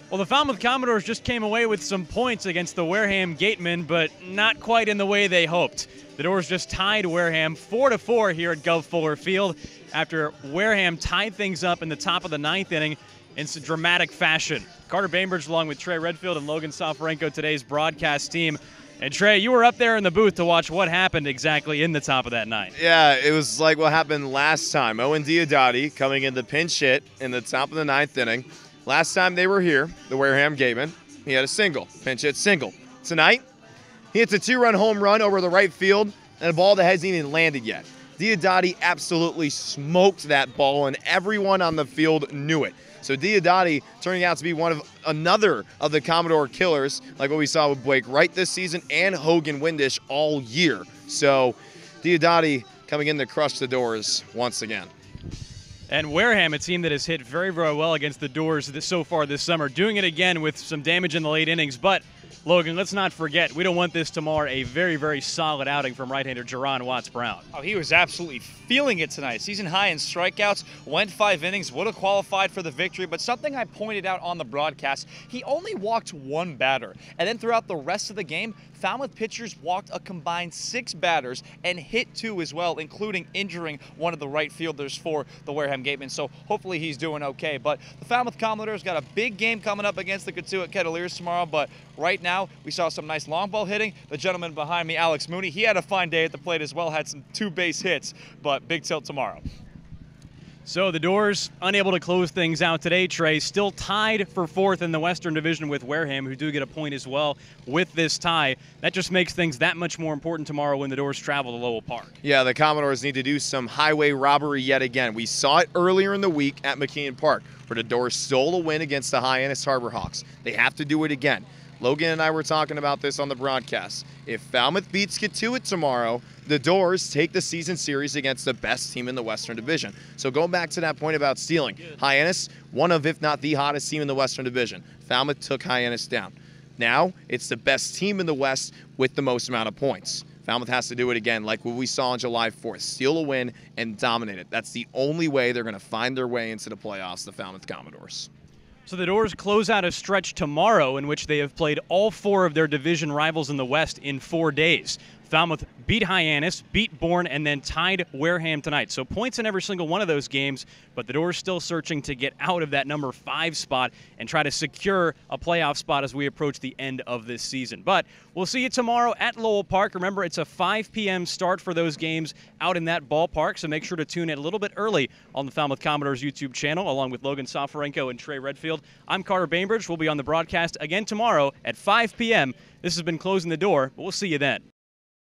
Well, the Falmouth Commodores just came away with some points against the Wareham Gatemen, but not quite in the way they hoped. The Dores just tied Wareham 4-4 here at Gov Fuller Field after Wareham tied things up in the top of the ninth inning in some dramatic fashion. Carter Bainbridge along with Trey, Redfield, and Logan Soforenko, today's broadcast team. And Trey, you were up there in the booth to watch what happened exactly in the top of that ninth. Yeah, it was like what happened last time. Owen Diodati coming in to pinch hit in the top of the ninth inning. Last time they were here, the Wareham Gatemen, he had a single, pinch hit single. Tonight, he hits a two-run home run over the right field and a ball that hasn't even landed yet. Diodati absolutely smoked that ball, and everyone on the field knew it. So Diodati turning out to be another of the Commodore killers, like what we saw with Blake Wright this season and Hogan Windish all year. So Diodati coming in to crush the Dores once again. And Wareham, a team that has hit very, very well against the Dores so far this summer, doing it again with some damage in the late innings. But, Logan, let's not forget, we don't want this tomorrow a very, very solid outing from right-hander Jerron Watts-Brown. Oh, he was absolutely feeling it tonight. Season high in strikeouts, went 5 innings, would have qualified for the victory. But something I pointed out on the broadcast, he only walked one batter. And then throughout the rest of the game, Falmouth pitchers walked a combined 6 batters and hit 2 as well, including injuring one of the right fielders for the Wareham Gatemen. So hopefully he's doing okay. But the Falmouth Commodores got a big game coming up against the Cotuit Kettleers tomorrow. But right now, we saw some nice long ball hitting. The gentleman behind me, Alex Mooney, he had a fine day at the plate as well, had some 2 base hits, but big tilt tomorrow. So the Dores unable to close things out today. Trey still tied for 4th in the Western Division with Wareham, who do get a point as well with this tie. That just makes things that much more important tomorrow when the Dores travel to Lowell Park. Yeah, the Commodores need to do some highway robbery yet again. We saw it earlier in the week at McKeon Park, where the Dores stole a win against the Hyannis Harbor Hawks. They have to do it again. Logan and I were talking about this on the broadcast. If Falmouth beats Cotuit tomorrow, the Dores take the season series against the best team in the Western Division. So going back to that point about stealing, Hyannis, one of, if not the hottest team in the Western Division. Falmouth took Hyannis down. Now it's the best team in the West with the most amount of points. Falmouth has to do it again like what we saw on July 4th. Steal a win and dominate it. That's the only way they're going to find their way into the playoffs, the Falmouth Commodores. So the Dores close out a stretch tomorrow in which they have played all 4 of their division rivals in the West in 4 days. Falmouth beat Hyannis, beat Bourne, and then tied Wareham tonight. So points in every single one of those games, but the Dores still searching to get out of that number 5 spot and try to secure a playoff spot as we approach the end of this season. But we'll see you tomorrow at Lowell Park. Remember, it's a 5 p.m. start for those games out in that ballpark, so make sure to tune in a little bit early on the Falmouth Commodores YouTube channel, along with Logan Soforenko and Trey Redfield. I'm Carter Bainbridge. We'll be on the broadcast again tomorrow at 5 p.m. This has been Closing the Door, but we'll see you then.